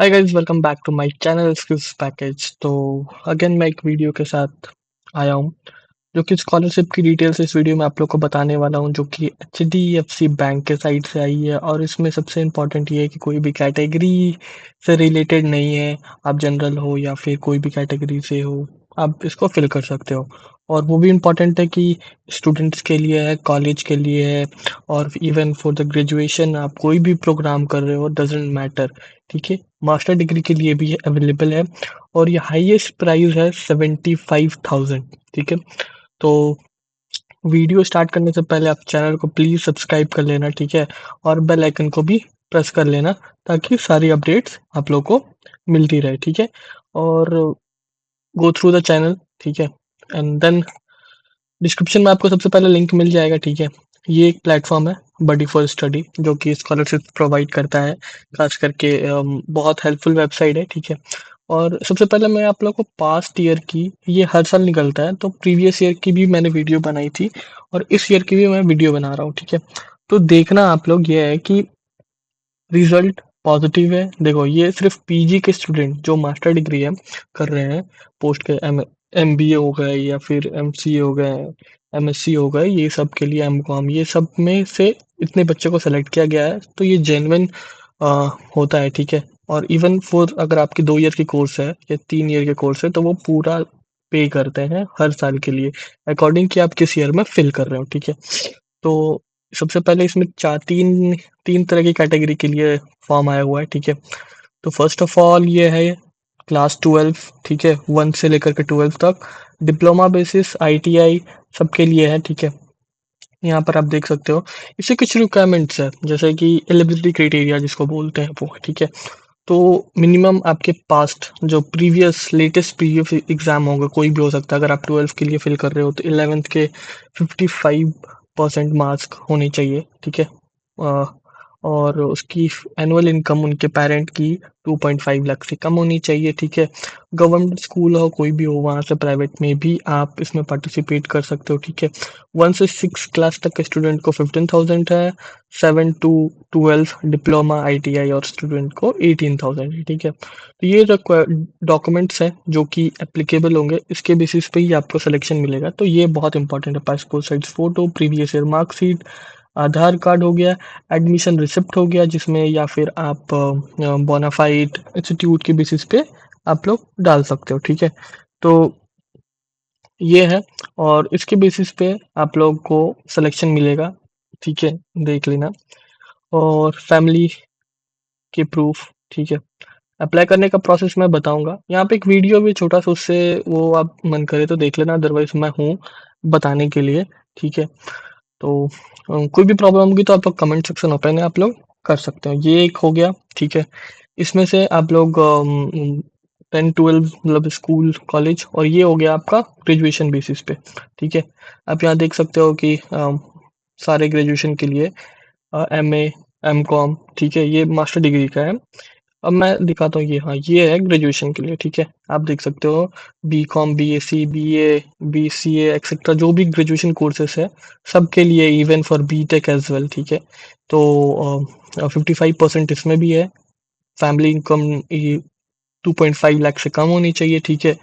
Hi guys, welcome back to my channel skills package. तो again मैं एक video के साथ आया हूँ जो कि स्कॉलरशिप की डिटेल्स इस वीडियो में आप लोग को बताने वाला हूँ, जो कि एचडीएफसी बैंक के साइड से आई है। और इसमें सबसे इम्पोर्टेंट ये है कि कोई भी कैटेगरी से रिलेटेड नहीं है। आप जनरल हो या फिर कोई भी कैटेगरी से हो, आप इसको फिल कर सकते हो। और वो भी इम्पोर्टेंट है कि स्टूडेंट्स के लिए है, कॉलेज के लिए है, और इवन फॉर द ग्रेजुएशन आप कोई भी प्रोग्राम कर रहे हो, डजेंट मैटर। ठीक है, मास्टर डिग्री के लिए भी अवेलेबल है। और ये हाईएस्ट प्राइस है 75,000। ठीक है, तो वीडियो स्टार्ट करने से पहले आप चैनल को प्लीज सब्सक्राइब कर लेना। ठीक है, और बेल आइकन को भी प्रेस कर लेना ताकि सारी अपडेट्स आप लोग को मिलती रहे। ठीक है, और गो थ्रू द चैनल। ठीक है, एंड देन डिस्क्रिप्शन में आपको सबसे पहले लिंक मिल जाएगा। ठीक है, ये एक प्लेटफॉर्म है बडी फॉर स्टडी, जो कि स्कॉलरशिप प्रोवाइड करता है। खास करके बहुत हेल्पफुल वेबसाइट है। ठीक है, और सबसे पहले मैं आप लोग को पास्ट ईयर की, ये हर साल निकलता है, तो प्रीवियस ईयर की भी मैंने वीडियो बनाई थी और इस ईयर की भी मैं वीडियो बना रहा हूँ। ठीक है, तो देखना आप लोग, ये है कि रिजल्ट पॉजिटिव है। देखो, ये सिर्फ पीजी के स्टूडेंट जो मास्टर डिग्री है कर रहे हैं, पोस्ट के एमबीए हो गए या फिर एमसीए हो गए, एमएससी हो गए, ये सब के लिए एमकॉम, ये सब में से इतने बच्चे को सेलेक्ट किया गया है, तो ये जेन्युइन होता है। ठीक है, और इवन फॉर अगर आपकी 2 ईयर की कोर्स है या 3 ईयर के कोर्स है, तो वो पूरा पे करते हैं हर साल के लिए, अकॉर्डिंग कि आप किस ईयर में फिल कर रहे हो। ठीक है, तो सबसे पहले इसमें चार तीन तीन तरह की कैटेगरी के लिए फॉर्म आया हुआ है। ठीक है, तो फर्स्ट ऑफ ऑल ये है क्लास 12। ठीक है, 1 से लेकर के 12 तक, डिप्लोमा बेसिस, आईटीआई सबके लिए है। ठीक है, यहाँ पर आप देख सकते हो इससे कुछ रिक्वायरमेंट्स है, जैसे कि एलिजिबिलिटी क्राइटेरिया जिसको बोलते हैं वो। ठीक है, तो मिनिमम आपके पास्ट जो लेटेस्ट प्रीवियस एग्जाम होगा, कोई भी हो सकता है। अगर आप 12 के लिए फिल कर रहे हो तो 11th के 55% मार्क्स होने चाहिए। ठीक है, अ, और उसकी एनुअल इनकम उनके पेरेंट की 2.5 लाख से कम होनी चाहिए। ठीक है, गवर्नमेंट स्कूल हो, कोई भी हो, वहाँ से प्राइवेट में भी आप इसमें पार्टिसिपेट कर सकते हो। ठीक है, 1 से 6 क्लास तक के स्टूडेंट को 15,000 है, 7 to 12 डिप्लोमा, आईटीआई और स्टूडेंट को 18,000 है। ठीक है, तो ये डॉक्यूमेंट्स हैं जो कि एप्लीकेबल होंगे, इसके बेसिस पे ही आपको सिलेक्शन मिलेगा। तो ये बहुत इंपॉर्टेंट है, passport size photo, previous year marksheet, Aadhaar card हो गया, एडमिशन रिसिप्ट हो गया, जिसमें या फिर आप बोनाफाइड इंस्टीट्यूट के बेसिस पे आप लोग डाल सकते हो। ठीक है, तो ये है, और इसके बेसिस पे आप लोग को सिलेक्शन मिलेगा। ठीक है, देख लेना। और फैमिली के प्रूफ। ठीक है, अप्लाई करने का प्रोसेस मैं बताऊंगा, यहाँ पे एक वीडियो भी छोटा सा, उससे वो आप मन करे तो देख लेना, अदरवाइज मैं हूँ बताने के लिए। ठीक है, तो कोई भी प्रॉब्लम होगी तो आप लोग कमेंट सेक्शन ओपन है, आप लोग कर सकते हो। ये एक हो गया। ठीक है, इसमें से आप लोग 10 12 मतलब स्कूल कॉलेज, और ये हो गया आपका ग्रेजुएशन बेसिस पे। ठीक है, आप यहाँ देख सकते हो कि सारे ग्रेजुएशन के लिए एम ए, एम कॉम, ठीक है, ये मास्टर डिग्री का है। अब मैं दिखाता हूँ, ये हाँ, ये है ग्रेजुएशन के लिए। ठीक है, आप देख सकते हो B com, B S C, B A, B C A etcetera, जो भी ग्रेजुएशन कोर्सेस है सबके लिए, even for B tech as well. ठीक है, तो 55% इसमें भी है। फैमिली इनकम 2.5 लाख से कम होनी चाहिए। ठीक है,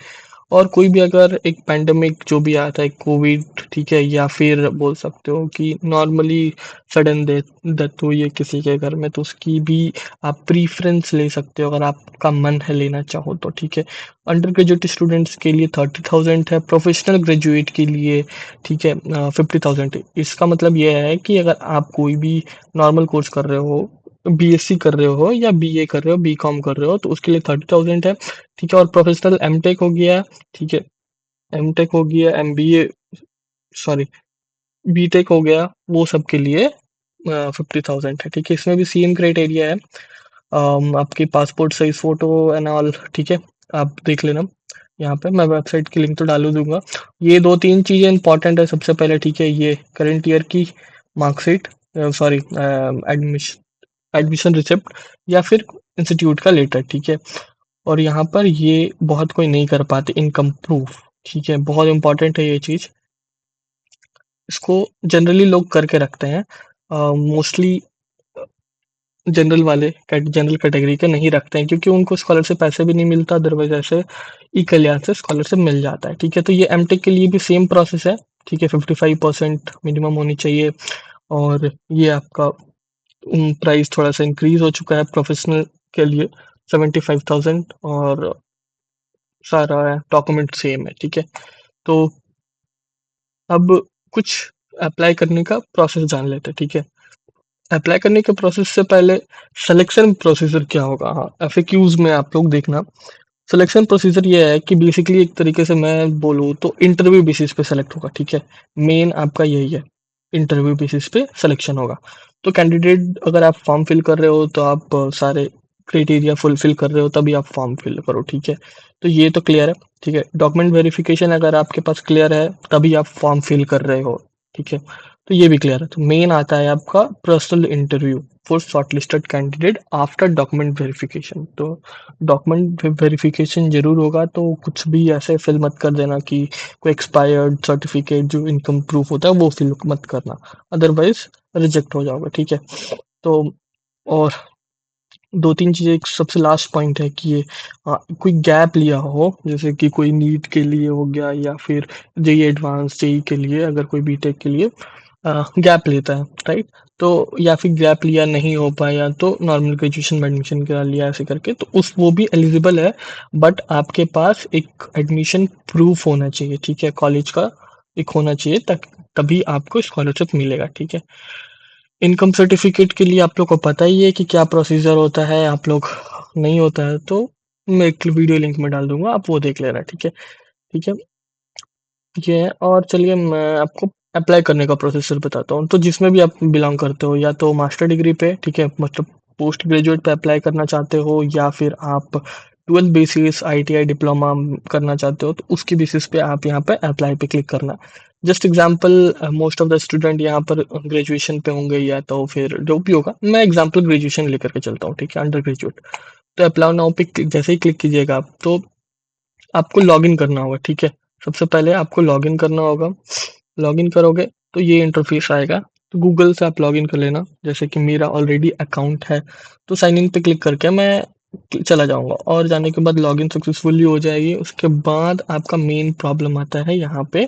और कोई भी अगर एक पैंडेमिक जो भी आता है, कोविड, ठीक है, या फिर बोल सकते हो कि नॉर्मली सडन डेथ डेथ हुई है किसी के घर में, तो उसकी भी आप प्रीफरेंस ले सकते हो अगर आपका मन है लेना चाहो तो। ठीक है, अंडर ग्रेजुएट स्टूडेंट्स के लिए 30,000 है, प्रोफेशनल ग्रेजुएट के लिए, ठीक है, 50,000 है। इसका मतलब यह है कि अगर आप कोई भी नॉर्मल कोर्स कर रहे हो, बीएससी कर रहे हो या बीए कर रहे हो, बीकॉम कर रहे हो, तो उसके लिए 30,000 है। ठीक है, और प्रोफेशनल एमटेक हो गया। ठीक है, एमटेक हो गया, एमबीए, सॉरी, बीटेक हो गया, वो सब के लिए 50,000 है। ठीक है, इसमें भी सेम क्राइटेरिया है। आपकी passport size photo and all. ठीक है, आप देख लेना, यहाँ पे मैं वेबसाइट की लिंक तो डालू दूंगा। ये दो तीन चीजें इंपॉर्टेंट है सबसे पहले। ठीक है, ये करंट ईयर की marksheet, sorry, admission admission receipt, या फिर इंस्टीट्यूट का लेटर। ठीक है, और यहाँ पर ये बहुत कोई नहीं कर पाते, इनकम प्रूफ। ठीक है, बहुत इंपॉर्टेंट है ये चीज, इसको जनरली लोग करके रखते हैं मोस्टली। जनरल वाले जनरल कैटेगरी के नहीं रखते हैं, क्योंकि उनको स्कॉलरशिप ऐसे भी नहीं मिलता, अदरवाइज ऐसे ई कल्याण से स्कॉलरशिप मिल जाता है। ठीक है, तो ये एमटेक के लिए भी सेम प्रोसेस है। ठीक है, 55% मिनिमम होनी चाहिए। और ये आपका प्राइस थोड़ा सा इंक्रीज हो चुका है प्रोफेशनल के लिए, 75,000। और सारा डॉक्यूमेंट सेम है। ठीक है, तो अब कुछ अप्लाई करने का प्रोसेस जान लेते हैं। ठीक है, अप्लाई करने के प्रोसेस से पहले सिलेक्शन प्रोसीजर क्या होगा, हाँ एफएक्यूज में आप लोग देखना। सिलेक्शन प्रोसीजर ये है कि बेसिकली एक तरीके से मैं बोलूँ तो इंटरव्यू बेसिस पे सेलेक्ट होगा। ठीक है, मेन आपका यही है, इंटरव्यू बेसिस पे सिलेक्शन होगा। तो कैंडिडेट अगर आप फॉर्म फिल कर रहे हो तो आप सारे क्राइटेरिया फुलफिल कर रहे हो तभी आप फॉर्म फिल करो। ठीक है, तो ये तो क्लियर है। ठीक है, डॉक्यूमेंट वेरिफिकेशन अगर आपके पास क्लियर है तभी आप फॉर्म फिल कर रहे हो। ठीक है, तो ये भी क्लियर है। तो मेन आता है आपका personal interview for shortlisted candidate after document verification. तो डॉक्यूमेंट वेरिफिकेशन जरूर होगा, तो कुछ भी ऐसे फिल मत कर देना कि कोई एक्सपायर्ड सर्टिफिकेट जो इनकम प्रूफ होता है वो फिल मत करना, अदरवाइज रिजेक्ट हो जाओगे। ठीक है, तो और दो तीन चीजें, एक सबसे लास्ट पॉइंट है कि ये कोई गैप लिया हो, जैसे कि कोई नीट के लिए हो गया या फिर जेई एडवांस जेई के लिए, अगर कोई बीटेक के लिए गैप लेता है, राइट। तो या फिर गैप लिया नहीं हो पाया तो नॉर्मल ग्रेजुएशन में एडमिशन करा लिया ऐसे करके, तो उस वो भी एलिजिबल है। बट आपके पास एक एडमिशन प्रूफ होना चाहिए। ठीक है, कॉलेज का एक होना चाहिए, तक तभी आपको स्कॉलरशिप मिलेगा। ठीक है, इनकम सर्टिफिकेट के लिए आप लोग को पता ही है कि क्या प्रोसीजर होता है, आप लोग नहीं होता है तो मैं एक वीडियो लिंक में डाल दूंगा, आप वो देख लेना। ठीक है, ठीक है, ये है। और चलिए मैं आपको अप्लाई करने का प्रोसेसर बताता हूँ। तो जिसमें भी आप बिलोंग करते हो, या तो मास्टर डिग्री पे, ठीक है, मतलब पोस्ट ग्रेजुएट पे अप्लाई करना चाहते हो, या फिर आप 12 बेसिस आईटीआई डिप्लोमा करना चाहते हो, तो उसकी बेसिस पे आप यहाँ पे अप्लाई पे क्लिक करना। Just example, most of the student यहाँ पर ग्रेजुएशन पे होंगे, या तो फिर जो भी होगा, मैं एग्जांपल ग्रेजुएशन लेकर के चलता हूँ। ठीक है, अंडर ग्रेजुएट। तो अप्लाई नाउ पे जैसे ही क्लिक कीजिएगा आप, तो आपको लॉगिन करना होगा। ठीक है, सबसे पहले आपको लॉगिन करना होगा। लॉगिन करोगे तो ये इंटरफेस आएगा। तो गूगल से आप लॉगिन कर लेना, जैसे कि मेरा ऑलरेडी अकाउंट है, तो साइन इन पे क्लिक करके मैं चला जाऊंगा, और जाने के बाद लॉगिन सक्सेसफुली हो जाएगी। उसके बाद आपका मेन प्रॉब्लम आता है यहाँ पे,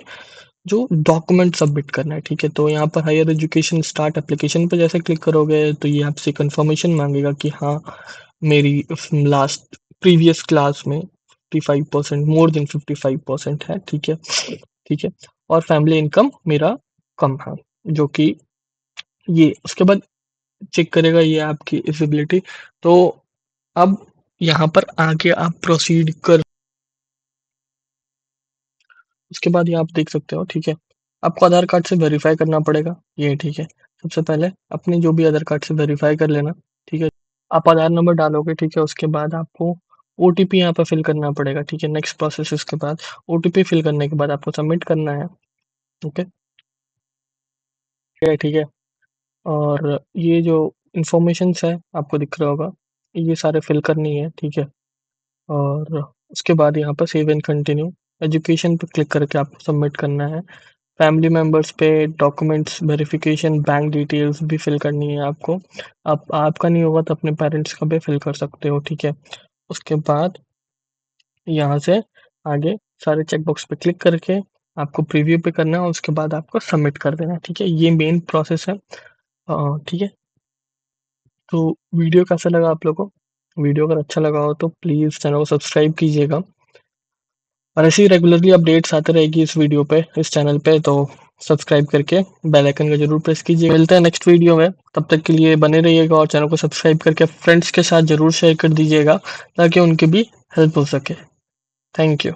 जो डॉक्यूमेंट सबमिट करना है। ठीक है, तो यहाँ पर हायर एजुकेशन स्टार्ट एप्लीकेशन पे जैसे क्लिक करोगे तो ये आपसे कंफर्मेशन मांगेगा कि हाँ, मेरी लास्ट प्रीवियस क्लास में 55%, मोर देन 55% है। ठीक है, ठीक है, और फैमिली इनकम मेरा कम है, जो कि ये उसके बाद चेक करेगा ये आपकी एलिजिबिलिटी। तो अब यहाँ पर आगे आप प्रोसीड कर, उसके बाद ये आप देख सकते हो। ठीक है, आपको आधार कार्ड से वेरीफाई करना पड़ेगा ये। ठीक है, सबसे पहले अपने जो भी आधार कार्ड से वेरीफाई कर लेना। ठीक है, आप आधार नंबर डालोगे। ठीक है, उसके बाद आपको ओटीपी यहाँ पर फिल करना पड़ेगा। ठीक है, नेक्स्ट प्रोसेस इसके बाद ओटीपी फिल करने के बाद आपको सबमिट करना है। ओके, ठीक है। और ये जो इंफॉर्मेशंस है आपको दिख रहा होगा, ये सारे फिल करनी है। ठीक है, और उसके बाद यहाँ पर सेव एंड कंटिन्यू एजुकेशन पे क्लिक करके आपको सबमिट करना है। फैमिली मेंबर्स पे डॉक्यूमेंट्स वेरिफिकेशन बैंक डिटेल्स भी फिल करनी है आपको। आप आपका नहीं होगा तो अपने पेरेंट्स का भी फिल कर सकते हो। ठीक है, उसके बाद यहाँ से आगे सारे चेक बॉक्स पे क्लिक करके आपको प्रीव्यू पे करना है, और उसके बाद आपको सबमिट कर देना है। ठीक है, ये मेन प्रोसेस है। ठीक है, तो वीडियो कैसा लगा आप लोगों को? वीडियो अगर अच्छा लगा हो तो प्लीज़ चैनल को सब्सक्राइब कीजिएगा, और ऐसी रेगुलरली अपडेट्स आते रहेगी इस वीडियो पे, इस चैनल पे। तो सब्सक्राइब करके बेल आइकन का जरूर प्रेस कीजिए। मिलते हैं नेक्स्ट वीडियो में, तब तक के लिए बने रहिएगा, और चैनल को सब्सक्राइब करके फ्रेंड्स के साथ जरूर शेयर कर दीजिएगा, ताकि उनकी भी हेल्प हो सके। Thank you.